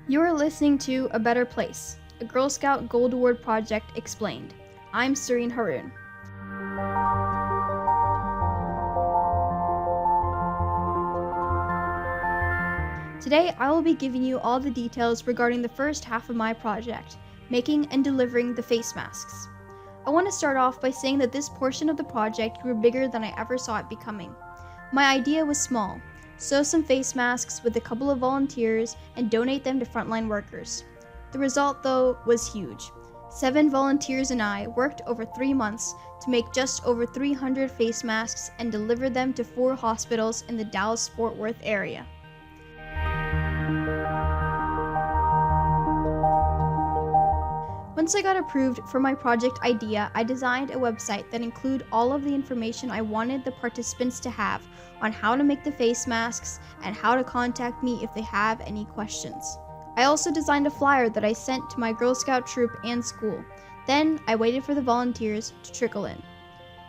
You're listening to A Better Place, a Girl Scout Gold Award project explained. I'm Serene Haroon. Today, I will be giving you all the details regarding the first half of my project, making and delivering the face masks. I want to start off by saying that this portion of the project grew bigger than I ever saw it becoming. My idea was small: sew some face masks with a couple of volunteers and donate them to frontline workers. The result, though, was huge. 7 volunteers and I worked over 3 months to make just over 300 face masks and deliver them to 4 hospitals in the Dallas-Fort Worth area. Once I got approved for my project idea, I designed a website that included all of the information I wanted the participants to have on how to make the face masks and how to contact me if they have any questions. I also designed a flyer that I sent to my Girl Scout troop and school. Then I waited for the volunteers to trickle in.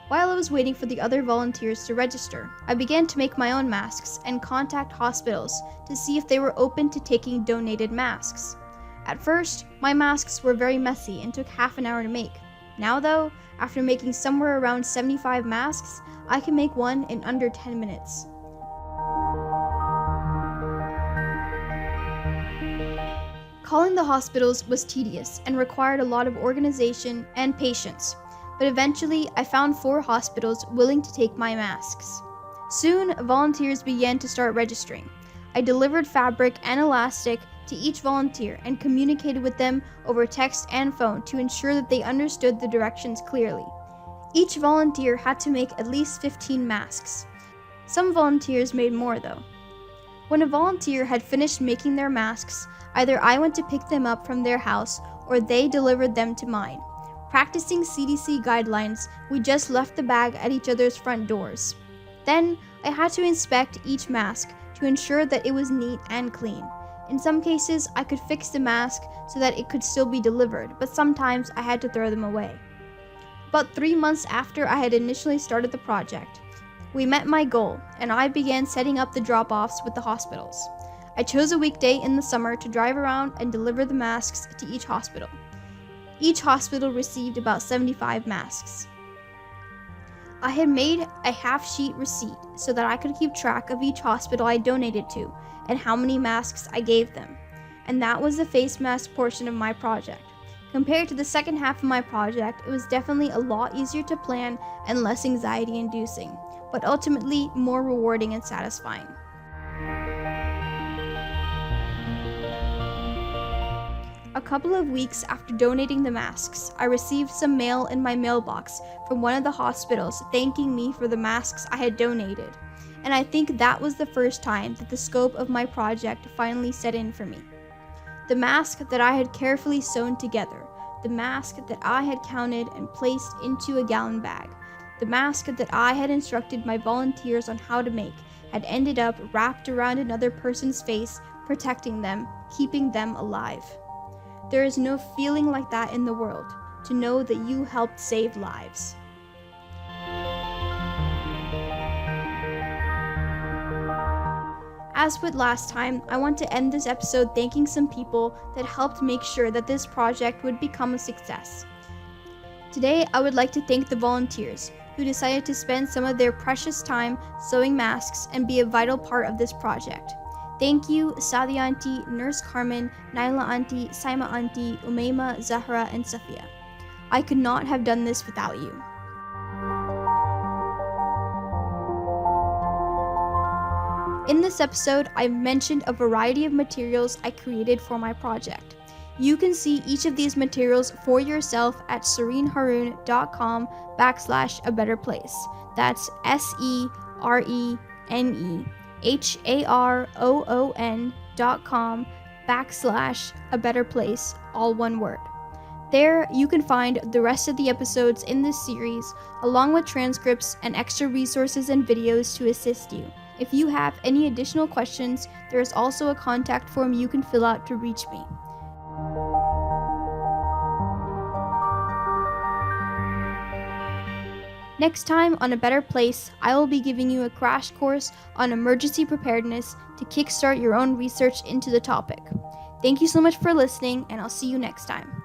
While I was waiting for the other volunteers to register, I began to make my own masks and contact hospitals to see if they were open to taking donated masks. At first, my masks were very messy and took half an hour to make. Now though, after making somewhere around 75 masks, I can make one in under 10 minutes. Calling the hospitals was tedious and required a lot of organization and patience, but eventually I found 4 hospitals willing to take my masks. Soon, volunteers began to start registering. I delivered fabric and elastic to each volunteer and communicated with them over text and phone to ensure that they understood the directions clearly. Each volunteer had to make at least 15 masks. Some volunteers made more though. When a volunteer had finished making their masks, either I went to pick them up from their house or they delivered them to mine. Practicing CDC guidelines, we just left the bag at each other's front doors. Then I had to inspect each mask to ensure that it was neat and clean. In some cases, I could fix the mask so that it could still be delivered, but sometimes I had to throw them away. About 3 months after I had initially started the project, we met my goal, and I began setting up the drop-offs with the hospitals. I chose a weekday in the summer to drive around and deliver the masks to each hospital. Each hospital received about 75 masks. I had made a half-sheet receipt so that I could keep track of each hospital I donated to and how many masks I gave them. And that was the face mask portion of my project. Compared to the second half of my project, it was definitely a lot easier to plan and less anxiety-inducing, but ultimately more rewarding and satisfying. A couple of weeks after donating the masks, I received some mail in my mailbox from one of the hospitals thanking me for the masks I had donated, and I think that was the first time that the scope of my project finally set in for me. The mask that I had carefully sewn together, the mask that I had counted and placed into a gallon bag, the mask that I had instructed my volunteers on how to make, had ended up wrapped around another person's face, protecting them, keeping them alive. There is no feeling like that in the world, to know that you helped save lives. As with last time, I want to end this episode thanking some people that helped make sure that this project would become a success. Today, I would like to thank the volunteers who decided to spend some of their precious time sewing masks and be a vital part of this project. Thank you, Sadia Auntie, Nurse Carmen, Naila Auntie, Saima Auntie, Umayma, Zahra, and Safia. I could not have done this without you. In this episode, I've mentioned a variety of materials I created for my project. You can see each of these materials for yourself at sereneharoon.com/a-better-place. That's SERENEHAROON.com/a-better-place, all one word. There, you can find the rest of the episodes in this series, along with transcripts and extra resources and videos to assist you. If you have any additional questions, there is also a contact form you can fill out to reach me. Next time on A Better Place, I will be giving you a crash course on emergency preparedness to kickstart your own research into the topic. Thank you so much for listening, and I'll see you next time.